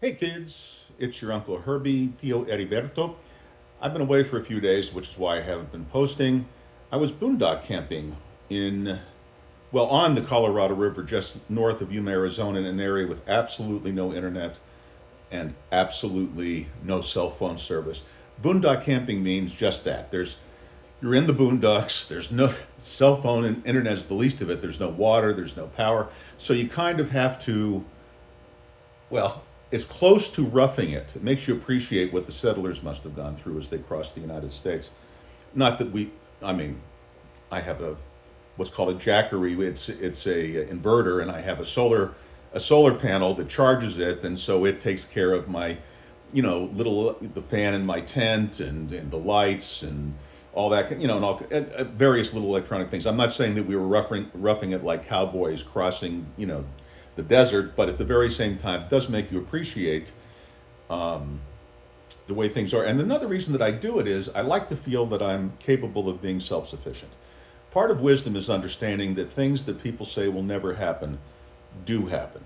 Hey kids, it's your Uncle Herbie, Tio Heriberto. I've been away for a few days, which is why I haven't been posting. I was boondock camping on the Colorado River just north of Yuma, Arizona, in an area with absolutely no internet and absolutely no cell phone service. Boondock camping means just that. You're in the boondocks, there's no cell phone and internet is the least of it. There's no water, there's no power. So you kind of have to well, it's close to roughing it. It makes you appreciate what the settlers must have gone through as they crossed the United States. Not that I mean, I have what's called a jackery. It's a inverter, and I have a solar panel that charges it, and so it takes care of my, the fan in my tent and the lights and all that, and all various little electronic things. I'm not saying that we were roughing it like cowboys crossing, the desert, but at the very same time, it does make you appreciate the way things are. And another reason that I do it is I like to feel that I'm capable of being self sufficient. Part of wisdom is understanding that things that people say will never happen do happen.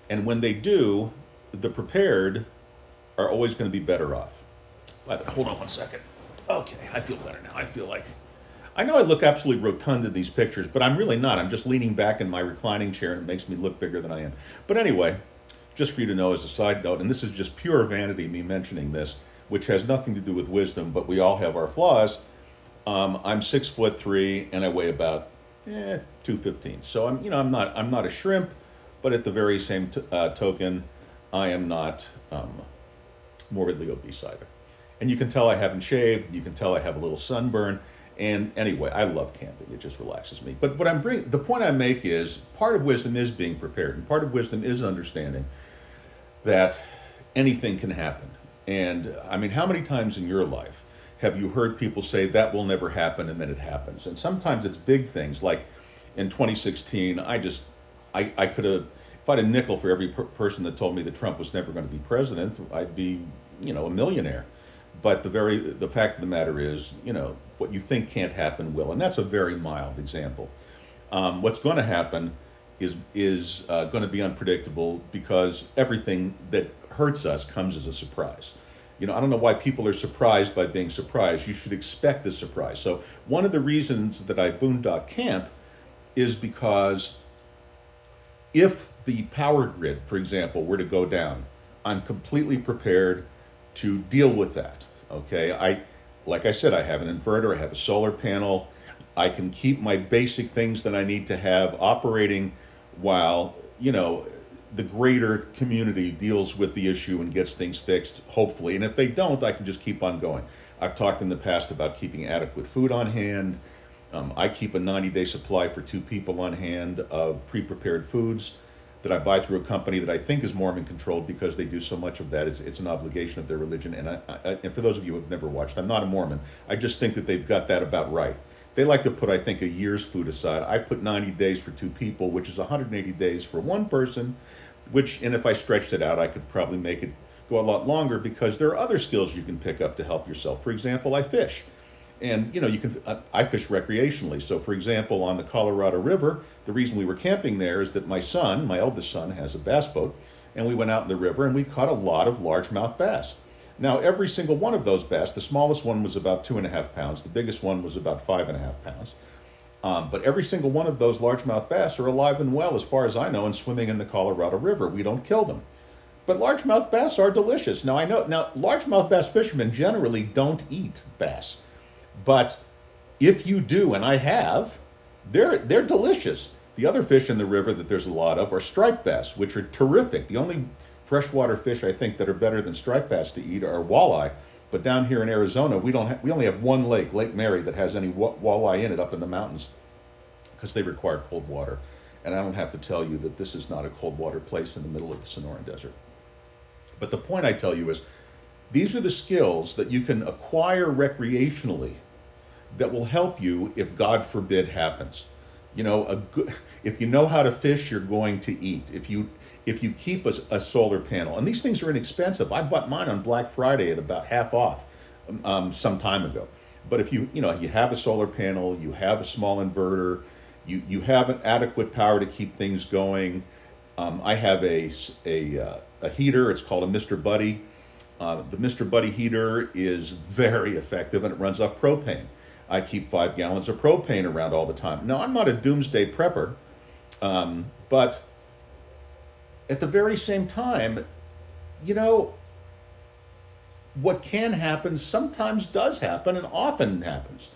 And when they do, the prepared are always going to be better off. Hold on one second. Okay, I feel better now. I know I look absolutely rotund in these pictures, but I'm really not. I'm just leaning back in my reclining chair and it makes me look bigger than I am. But anyway, just for you to know as a side note, and this is just pure vanity, me mentioning this, which has nothing to do with wisdom, but we all have our flaws. I'm 6'3" and I weigh about 215. So I'm not a shrimp, but at the very same token, I am not morbidly obese either. And you can tell I haven't shaved. You can tell I have a little sunburn. And anyway, I love camping. It just relaxes me. But the point I make is part of wisdom is being prepared, and part of wisdom is understanding that anything can happen. And I mean, how many times in your life have you heard people say that will never happen, and then it happens? And sometimes it's big things, like in 2016. I could have, if I had a nickel for every person that told me that Trump was never going to be president, I'd be, a millionaire. But the fact of the matter is, what you think can't happen will, and that's a very mild example. What's going to happen is going to be unpredictable because everything that hurts us comes as a surprise. I don't know why people are surprised by being surprised. You should expect the surprise. So one of the reasons that I boondock camp is because if the power grid, for example, were to go down, I'm completely prepared to deal with that. Okay, like I said, I have an inverter, I have a solar panel. I can keep my basic things that I need to have operating while, the greater community deals with the issue and gets things fixed, hopefully. And if they don't, I can just keep on going. I've talked in the past about keeping adequate food on hand. I keep a 90-day supply for two people on hand of pre-prepared foods that I buy through a company that I think is Mormon controlled because they do so much of that. It's an obligation of their religion. And for those of you who have never watched, I'm not a Mormon. I just think that they've got that about right. They like to put, I think, a year's food aside. I put 90 days for two people, which is 180 days for one person, and if I stretched it out, I could probably make it go a lot longer because there are other skills you can pick up to help yourself. For example, I fish. And I fish recreationally. So, for example, on the Colorado River, the reason we were camping there is that my eldest son, has a bass boat, and we went out in the river and we caught a lot of largemouth bass. Now, every single one of those bass, the smallest one was about 2.5 pounds, the biggest one was about 5.5 pounds. But every single one of those largemouth bass are alive and well, as far as I know, and swimming in the Colorado River. We don't kill them. But largemouth bass are delicious. Now, largemouth bass fishermen generally don't eat bass. But if you do, and I have, they're delicious. The other fish in the river that there's a lot of are striped bass, which are terrific. The only freshwater fish I think that are better than striped bass to eat are walleye. But down here in Arizona, we only have one lake, Lake Mary, that has any walleye in it up in the mountains because they require cold water. And I don't have to tell you that this is not a cold water place in the middle of the Sonoran Desert. But the point I tell you is these are the skills that you can acquire recreationally that will help you if God forbid happens. If you know how to fish, you're going to eat. If you keep a solar panel, and these things are inexpensive. I bought mine on Black Friday at about half off some time ago. But if you have a solar panel, you have a small inverter, you have an adequate power to keep things going. I have a a heater. It's called a Mr. Buddy. The Mr. Buddy heater is very effective and it runs off propane. I keep 5 gallons of propane around all the time. Now, I'm not a doomsday prepper, but at the very same time, you know, what can happen sometimes does happen and often happens.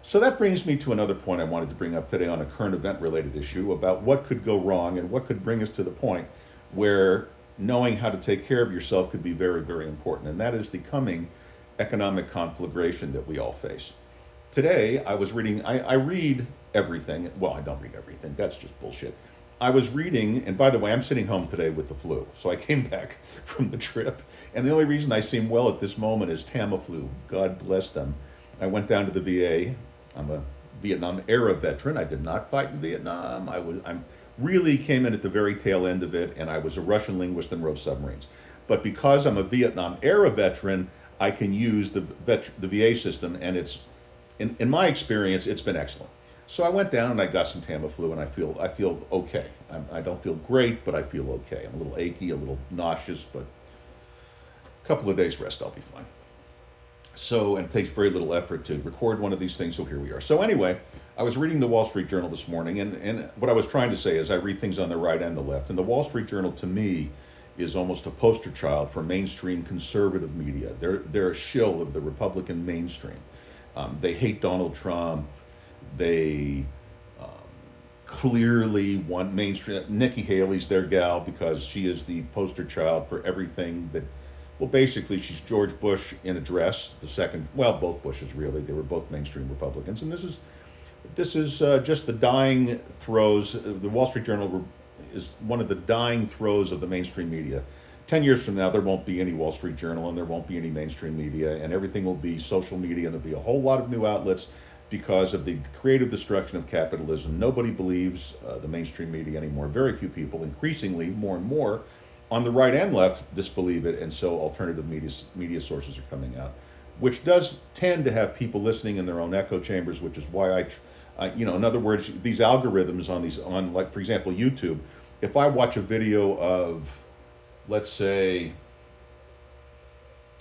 So that brings me to another point I wanted to bring up today on a current event related issue about what could go wrong and what could bring us to the point where knowing how to take care of yourself could be very, very important. And that is the coming economic conflagration that we all face. Today, I was reading, I read everything. Well, I don't read everything. That's just bullshit. I was reading, and by the way, I'm sitting home today with the flu. So I came back from the trip. And the only reason I seem well at this moment is Tamiflu. God bless them. I went down to the VA. I'm a Vietnam era veteran. I did not fight in Vietnam. I really came in at the very tail end of it, and I was a Russian linguist and rowed submarines. But because I'm a Vietnam era veteran, I can use the VA system, and it's, in my experience, it's been excellent. So I went down and I got some Tamiflu, and I feel okay. I don't feel great, but I feel okay. I'm a little achy, a little nauseous, but a couple of days rest, I'll be fine. So, and it takes very little effort to record one of these things, so here we are. So anyway, I was reading the Wall Street Journal this morning, and what I was trying to say is I read things on the right and the left, and the Wall Street Journal, to me, is almost a poster child for mainstream conservative media. They're a shill of the Republican mainstream. They hate Donald Trump. They clearly want mainstream. Nikki Haley's their gal because she is the poster child for everything that, well, basically, she's George Bush in a dress. The second, well, both Bushes really. They were both mainstream Republicans, and this is just the dying throes. The Wall Street Journal is one of the dying throes of the mainstream media. 10 years from now, there won't be any Wall Street Journal, and there won't be any mainstream media, and everything will be social media, and there'll be a whole lot of new outlets because of the creative destruction of capitalism. Nobody believes the mainstream media anymore. Very few people, increasingly, more and more, on the right and left, disbelieve it, and so alternative media sources are coming out, which does tend to have people listening in their own echo chambers, which is why in other words, these algorithms on like, for example, YouTube, if I watch a video of, let's say,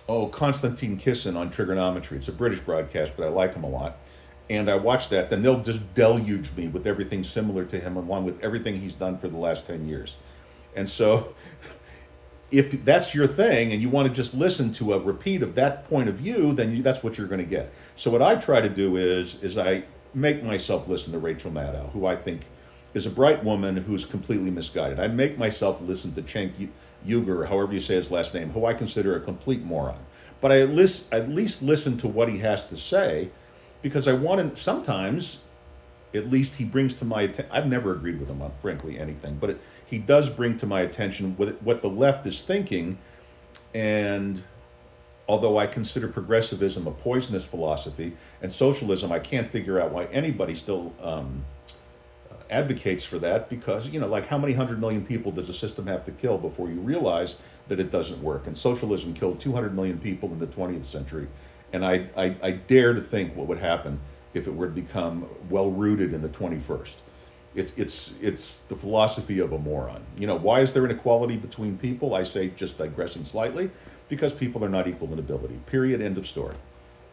Konstantin Kissin on trigonometry, it's a British broadcast, but I like him a lot, and I watch that, then they'll just deluge me with everything similar to him, along with everything he's done for the last 10 years. And so, if that's your thing and you want to just listen to a repeat of that point of view, then that's what you're going to get. So what I try to do is I make myself listen to Rachel Maddow, who I think is a bright woman who's completely misguided. I make myself listen to Cenk Uygur, or however you say his last name, who I consider a complete moron. But I at least listen to what he has to say, because I want to, sometimes, at least he brings to my attention, I've never agreed with him on, frankly, anything, but he does bring to my attention what the left is thinking. And although I consider progressivism a poisonous philosophy, and socialism, I can't figure out why anybody still advocates for that, because, like, how many 100 million people does a system have to kill before you realize that it doesn't work? And socialism killed 200 million people in the 20th century. And I dare to think what would happen if it were to become well-rooted in the 21st. It's the philosophy of a moron. Why is there inequality between people? I say, just digressing slightly, because people are not equal in ability. Period. End of story.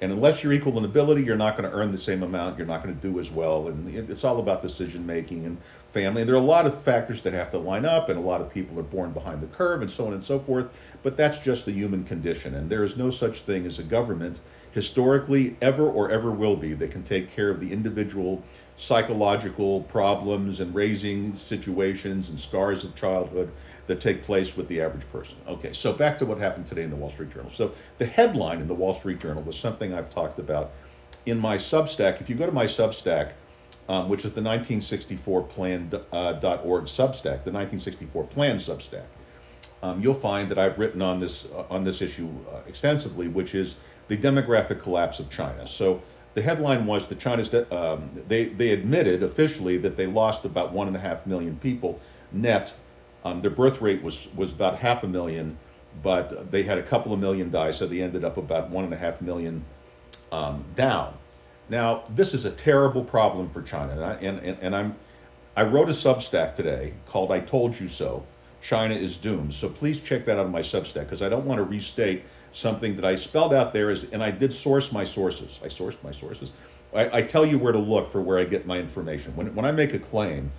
And unless you're equal in ability, you're not going to earn the same amount. You're not going to do as well. And it's all about decision making and family. And there are a lot of factors that have to line up, and a lot of people are born behind the curve, and so on and so forth. But that's just the human condition. And there is no such thing as a government, historically, ever or ever will be, that can take care of the individual psychological problems and raising situations and scars of childhood that take place with the average person. Okay, so back to what happened today in the Wall Street Journal. So the headline in the Wall Street Journal was something I've talked about in my Substack. If you go to my Substack, which is the 1964plan.org Substack, the 1964 Plan Substack, you'll find that I've written on this issue extensively, which is the demographic collapse of China. So the headline was that they admitted officially that they lost about 1.5 million people net. Their birth rate was about 500,000, but they had a couple of million die, so they ended up about 1.5 million down. Now, this is a terrible problem for China, and I wrote a Substack today called "I Told You So," China is doomed. So please check that out on my Substack, because I don't want to restate something that I spelled out there, and I did source my sources. I sourced my sources. I tell you where to look for where I get my information. When I make a claim,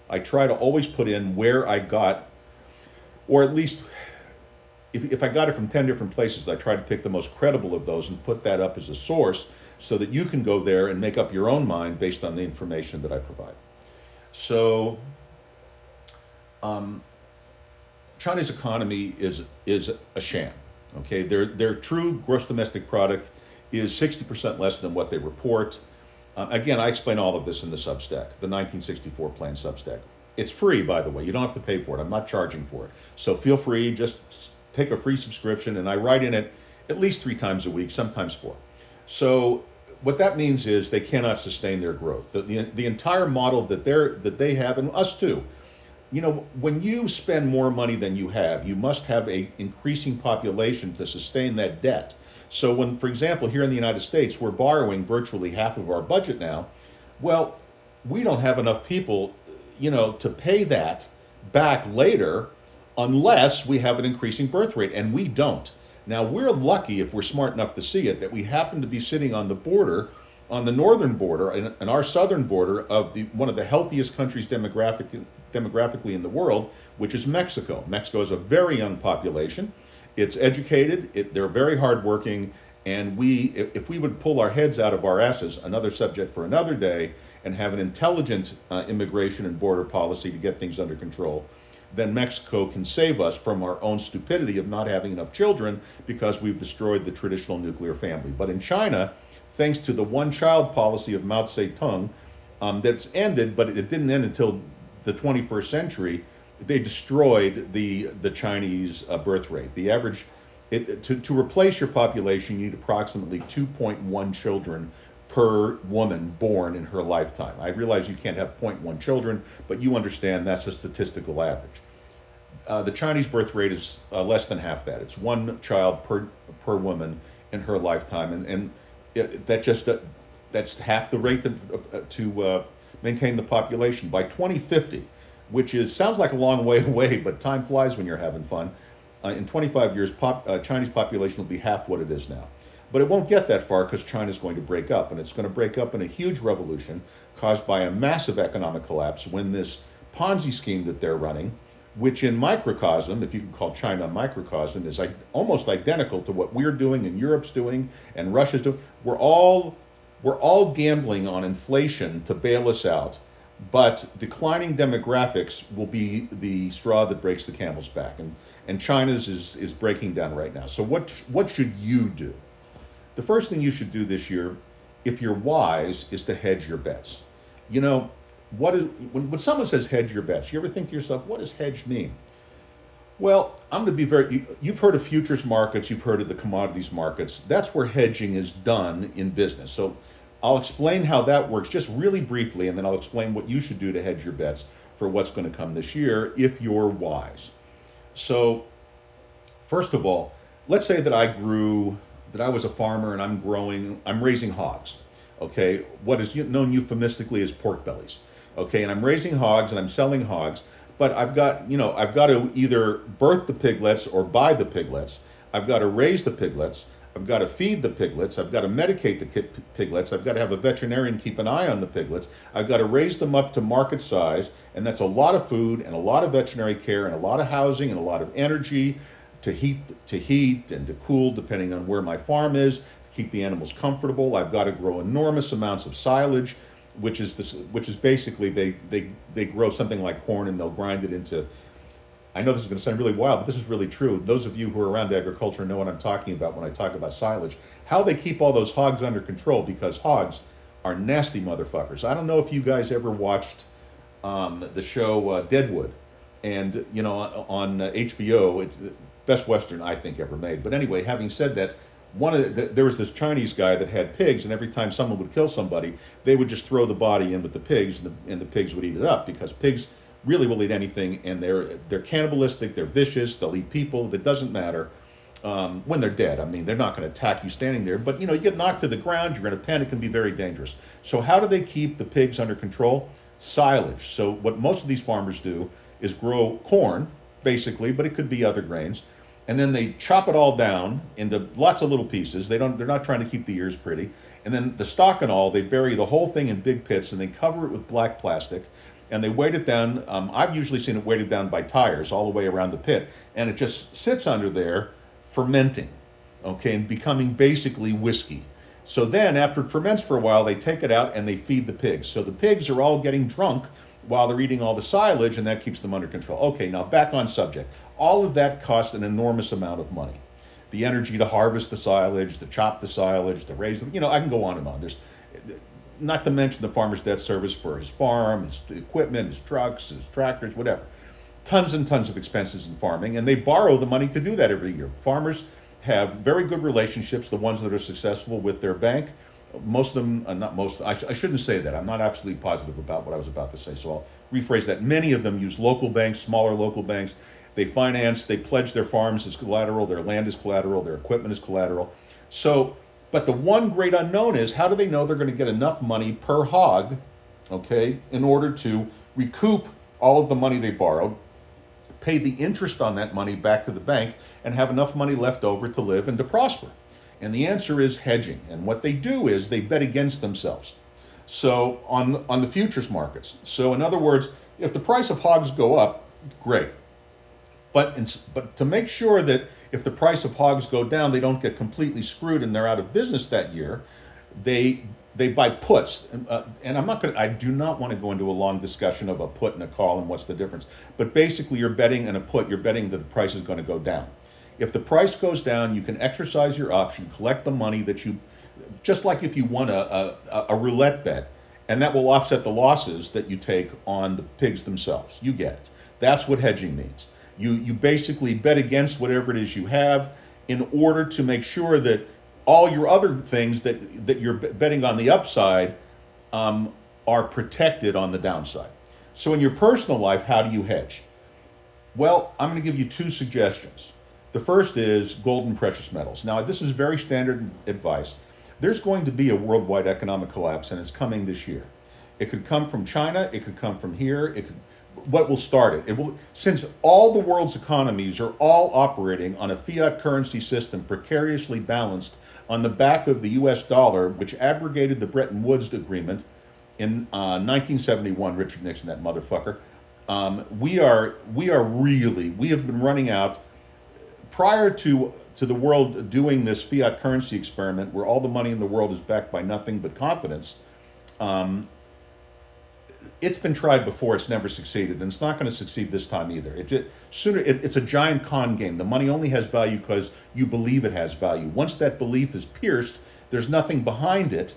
I try to always put in where I got, or at least if I got it from 10 different places, I try to pick the most credible of those and put that up as a source so that you can go there and make up your own mind based on the information that I provide. So, China's economy is a sham. Okay, their true gross domestic product is 60% less than what they report. Again, I explain all of this in the Substack, the 1964 plan Substack. It's free, by the way. You don't have to pay for it. I'm not charging for it. So feel free, just take a free subscription, and I write in it at least 3 times a week, sometimes 4. So what that means is they cannot sustain their growth. The entire model that they have, and us too. You know, when you spend more money than you have, you must have a increasing population to sustain that debt. So when, for example, here in the United States, we're borrowing virtually half of our budget now, well, we don't have enough people, to pay that back later unless we have an increasing birth rate, and we don't. Now, we're lucky, if we're smart enough to see it, that we happen to be sitting on the border, on the northern border and our southern border of one of the healthiest countries demographically in the world, which is Mexico. Mexico has a very young population. It's educated, they're very hardworking, and if we would pull our heads out of our asses, another subject for another day, and have an intelligent immigration and border policy to get things under control, then Mexico can save us from our own stupidity of not having enough children because we've destroyed the traditional nuclear family. But in China, thanks to the one-child policy of Mao Zedong, that's ended, but it didn't end until the 21st century, they destroyed the Chinese birth rate. The average, to replace your population, you need approximately 2.1 children per woman born in her lifetime. I realize you can't have 0.1 children, but you understand that's a statistical average. The Chinese birth rate is less than half that. It's 1 child per woman in her lifetime, and that's half the rate to maintain the population. By 2050, which sounds like a long way away, but time flies when you're having fun. In 25 years, Chinese population will be half what it is now. But it won't get that far because China's going to break up, and it's going to break up in a huge revolution caused by a massive economic collapse when this Ponzi scheme that they're running, which in microcosm, if you can call China a microcosm, is almost identical to what we're doing and Europe's doing and Russia's doing. We're all gambling on inflation to bail us out, but declining demographics will be the straw that breaks the camel's back, and China's is breaking down right now. So what should you do? The first thing you should do this year, if you're wise, is to hedge your bets. When someone says hedge your bets, you ever think to yourself, what does hedge mean? Well, I'm going to be you've heard of futures markets, you've heard of the commodities markets. That's where hedging is done in business. So I'll explain how that works just really briefly, and then I'll explain what you should do to hedge your bets for what's going to come this year if you're wise. So, first of all, let's say that I was a farmer and I'm raising hogs, okay? What is known euphemistically as pork bellies, okay? And I'm raising hogs and I'm selling hogs, but I've got to either birth the piglets or buy the piglets. I've got to raise the piglets. I've got to feed the piglets. I've got to medicate the piglets. I've got to have a veterinarian keep an eye on the piglets. I've got to raise them up to market size, and that's a lot of food and a lot of veterinary care and a lot of housing and a lot of energy to heat and to cool, depending on where my farm is, to keep the animals comfortable. I've got to grow enormous amounts of silage, which is basically they grow something like corn and they'll grind it into. I know this is going to sound really wild, but this is really true. Those of you who are around agriculture know what I'm talking about when I talk about silage. How they keep all those hogs under control, because hogs are nasty motherfuckers. I don't know if you guys ever watched the show Deadwood, and on HBO. It's the best Western I think ever made. But anyway, having said that, there was this Chinese guy that had pigs, and every time someone would kill somebody, they would just throw the body in with the pigs, and the pigs would eat it up, because pigs really will eat anything, and they're cannibalistic, they're vicious, they'll eat people. It doesn't matter when they're dead. I mean, they're not going to attack you standing there, but you get knocked to the ground, you're going to panic, and be very dangerous. So how do they keep the pigs under control? Silage. So what most of these farmers do is grow corn, basically, but it could be other grains. And then they chop it all down into lots of little pieces. They're not trying to keep the ears pretty. And then the stalk and all, they bury the whole thing in big pits and they cover it with black plastic and they weight it down. I've usually seen it weighted down by tires all the way around the pit, and it just sits under there fermenting, okay, and becoming basically whiskey. So then, after it ferments for a while, they take it out and they feed the pigs. So the pigs are all getting drunk while they're eating all the silage, and that keeps them under control. Okay, now back on subject. All of that costs an enormous amount of money. The energy to harvest the silage, to chop the silage, to raise them. I can go on and on. There's not to mention the farmer's debt service for his farm, his equipment, his trucks, his tractors, whatever. Tons and tons of expenses in farming, and they borrow the money to do that every year. Farmers have very good relationships, the ones that are successful with their bank. Most of them, not most, I shouldn't say that. I'm not absolutely positive about what I was about to say, so I'll rephrase that. Many of them use local banks, smaller local banks. They finance, they pledge their farms as collateral, their land is collateral, their equipment is collateral. So, but the one great unknown is, how do they know they're going to get enough money per hog, okay, in order to recoup all of the money they borrowed, pay the interest on that money back to the bank, and have enough money left over to live and to prosper? And the answer is hedging. And what they do is they bet against themselves. So on the futures markets. So in other words, if the price of hogs go up, great. But to make sure that if the price of hogs go down, they don't get completely screwed and they're out of business that year, they buy puts. And I do not want to go into a long discussion of a put and a call and what's the difference. But basically, you're betting in a put, you're betting that the price is going to go down. If the price goes down, you can exercise your option, collect the money that you, just like if you won a roulette bet, and that will offset the losses that you take on the pigs themselves. You get it. That's what hedging means. You basically bet against whatever it is you have in order to make sure that all your other things that you're betting on the upside are protected on the downside. So in your personal life, how do you hedge? Well, I'm going to give you two suggestions. The first is gold and precious metals. Now, this is very standard advice. There's going to be a worldwide economic collapse, and it's coming this year. It could come from China. It could come from here. What will start it? It will, since all the world's economies are all operating on a fiat currency system precariously balanced on the back of the U.S. dollar, which abrogated the Bretton Woods Agreement in 1971. Richard Nixon, that motherfucker. We have been running out. Prior to the world doing this fiat currency experiment, where all the money in the world is backed by nothing but confidence, it's been tried before. It's never succeeded, and it's not going to succeed this time either. It's a giant con game. The money only has value because you believe it has value. Once that belief is pierced, there's nothing behind it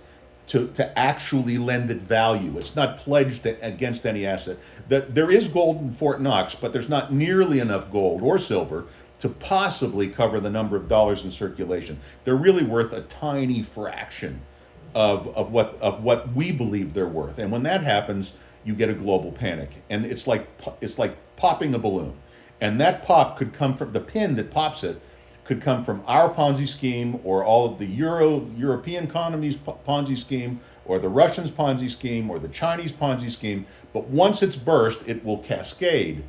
to actually lend it value. It's not pledged against any asset. There is gold in Fort Knox, but there's not nearly enough gold or silver to possibly cover the number of dollars in circulation. They're really worth a tiny fraction of what we believe they're worth. And when that happens, you get a global panic. And it's like popping a balloon. And that pop could come from, the pin that pops it could come from our Ponzi scheme, or all of the European economies' Ponzi scheme, or the Russians' Ponzi scheme, or the Chinese Ponzi scheme. But once it's burst, it will cascade,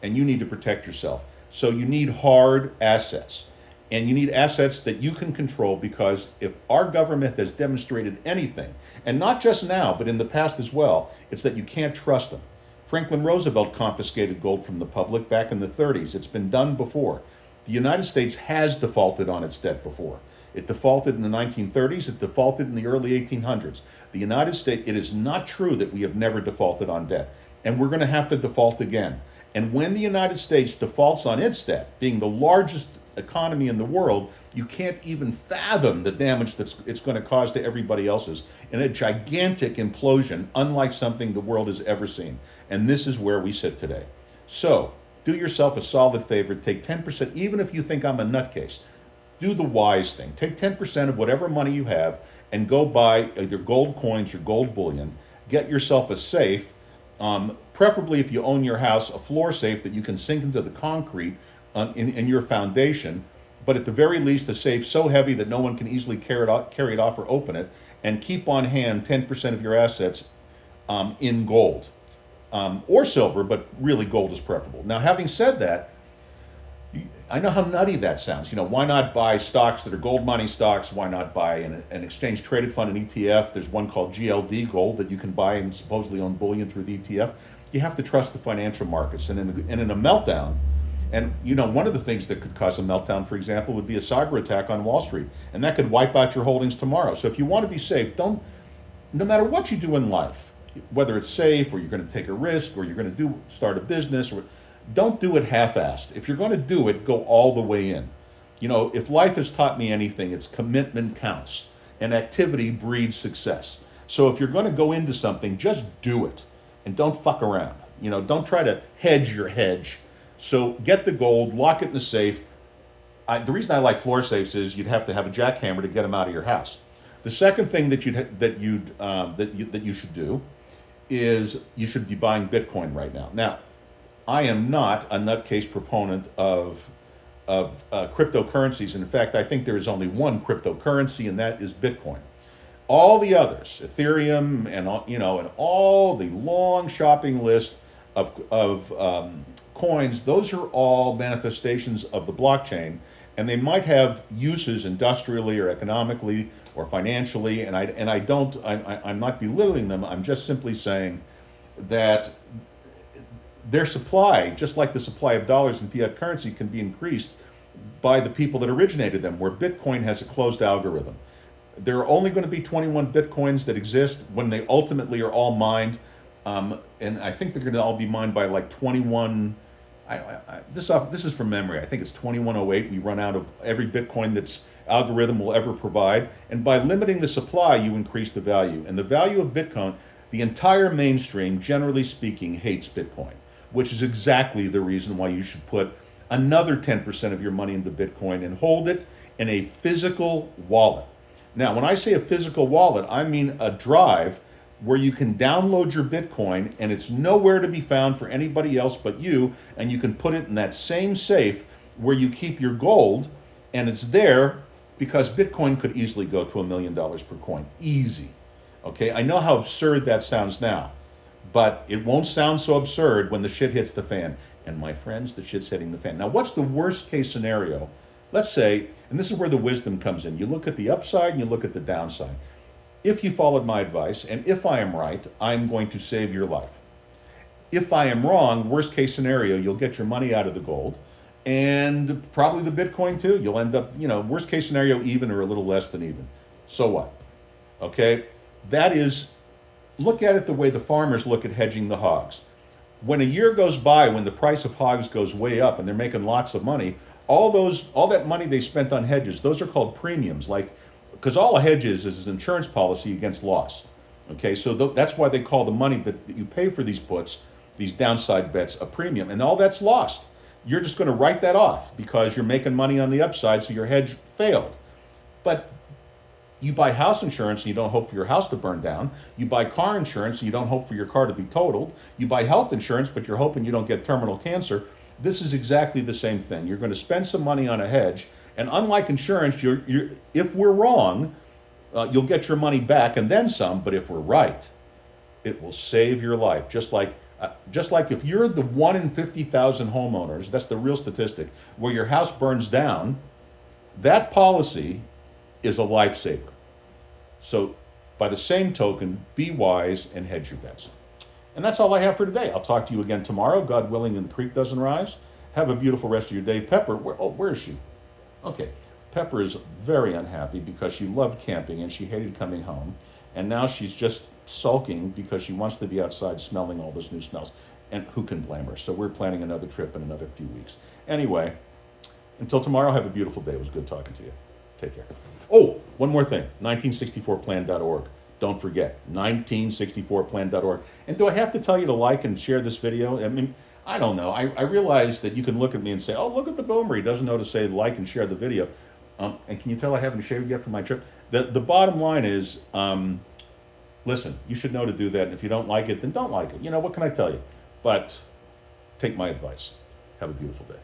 and you need to protect yourself. So you need hard assets, and you need assets that you can control, because if our government has demonstrated anything, and not just now, but in the past as well, it's that you can't trust them. Franklin Roosevelt confiscated gold from the public back in the 30s. It's been done before. The United States has defaulted on its debt before. It defaulted in the 1930s. It defaulted in the early 1800s. The United States, it is not true that we have never defaulted on debt, and we're going to have to default again. And when the United States defaults on its debt, being the largest economy in the world, you can't even fathom the damage that it's going to cause to everybody else's, in a gigantic implosion, unlike something the world has ever seen. And this is where we sit today. So do yourself a solid favor. Take 10%, even if you think I'm a nutcase. Do the wise thing. Take 10% of whatever money you have and go buy either gold coins or gold bullion. Get yourself a safe. Preferably, if you own your house, a floor safe that you can sink into the concrete in your foundation. But at the very least, a safe so heavy that no one can easily carry it off or open it. And keep on hand 10% of your assets in gold or silver, but really gold is preferable. Now, having said that, I know how nutty that sounds. Why not buy stocks that are gold mining stocks? Why not buy an exchange traded fund, an ETF? There's one called GLD Gold that you can buy and supposedly own bullion through the ETF. You have to trust the financial markets. And in a meltdown, and one of the things that could cause a meltdown, for example, would be a cyber attack on Wall Street. And that could wipe out your holdings tomorrow. So if you want to be safe, no matter what you do in life, whether it's safe or you're going to take a risk or you're going to start a business, don't do it half-assed. If you're going to do it, go all the way in. If life has taught me anything, it's commitment counts, and activity breeds success. So if you're going to go into something, just do it, and don't fuck around. Don't try to hedge your hedge. So get the gold, lock it in a safe. The reason I like floor safes is you'd have to have a jackhammer to get them out of your house. The second thing that you should do is you should be buying Bitcoin right now. Now, I am not a nutcase proponent of cryptocurrencies. In fact, I think there is only one cryptocurrency, and that is Bitcoin. All the others, Ethereum, and all the long shopping list of coins, those are all manifestations of the blockchain, and they might have uses industrially or economically or financially. And I'm not belittling them. I'm just simply saying that their supply, just like the supply of dollars in fiat currency, can be increased by the people that originated them, where Bitcoin has a closed algorithm. There are only going to be 21 Bitcoins that exist when they ultimately are all mined. And I think they're going to all be mined by like 21. This is from memory. I think it's 2108. We run out of every Bitcoin that's algorithm will ever provide. And by limiting the supply, you increase the value. And the value of Bitcoin, the entire mainstream, generally speaking, hates Bitcoin, which is exactly the reason why you should put another 10% of your money into Bitcoin and hold it in a physical wallet. Now, when I say a physical wallet, I mean a drive where you can download your Bitcoin and it's nowhere to be found for anybody else but you, and you can put it in that same safe where you keep your gold, and it's there because Bitcoin could easily go to $1 million per coin. Easy. Okay, I know how absurd that sounds now, but it won't sound so absurd when the shit hits the fan. And my friends, the shit's hitting the fan. Now, what's the worst case scenario? Let's say, and this is where the wisdom comes in, you look at the upside and you look at the downside. If you followed my advice, and if I am right, I'm going to save your life. If I am wrong, worst case scenario, you'll get your money out of the gold and probably the Bitcoin too. You'll end up, worst case scenario, even or a little less than even. So what? Okay? That is, look at it the way the farmers look at hedging the hogs. When a year goes by, when the price of hogs goes way up and they're making lots of money, all that money they spent on hedges, those are called premiums. Because all a hedge is an insurance policy against loss. Okay, so that's why they call the money that you pay for these puts, these downside bets, a premium, and all that's lost. You're just going to write that off because you're making money on the upside, so your hedge failed. But you buy house insurance and you don't hope for your house to burn down. You buy car insurance and you don't hope for your car to be totaled. You buy health insurance, but you're hoping you don't get terminal cancer. This is exactly the same thing. You're going to spend some money on a hedge, and unlike insurance, if we're wrong, you'll get your money back and then some. But if we're right, it will save your life. Just like if you're the 1 in 50,000 homeowners, that's the real statistic, where your house burns down, that policy is a lifesaver. So by the same token, be wise and hedge your bets. And that's all I have for today. I'll talk to you again tomorrow, God willing, and the creek doesn't rise. Have a beautiful rest of your day. Pepper, where is she? Okay, Pepper is very unhappy because she loved camping and she hated coming home. And now she's just sulking because she wants to be outside smelling all those new smells. And who can blame her? So we're planning another trip in another few weeks. Anyway, until tomorrow, have a beautiful day. It was good talking to you. Take care. Oh, one more thing, 1964plan.org. Don't forget, 1964plan.org. And do I have to tell you to like and share this video? I mean, I don't know. I realize that you can look at me and say, oh, look at the boomer. He doesn't know to say like and share the video. And can you tell I haven't shaved yet for my trip? The bottom line is, listen, you should know to do that. And if you don't like it, then don't like it. What can I tell you? But take my advice. Have a beautiful day.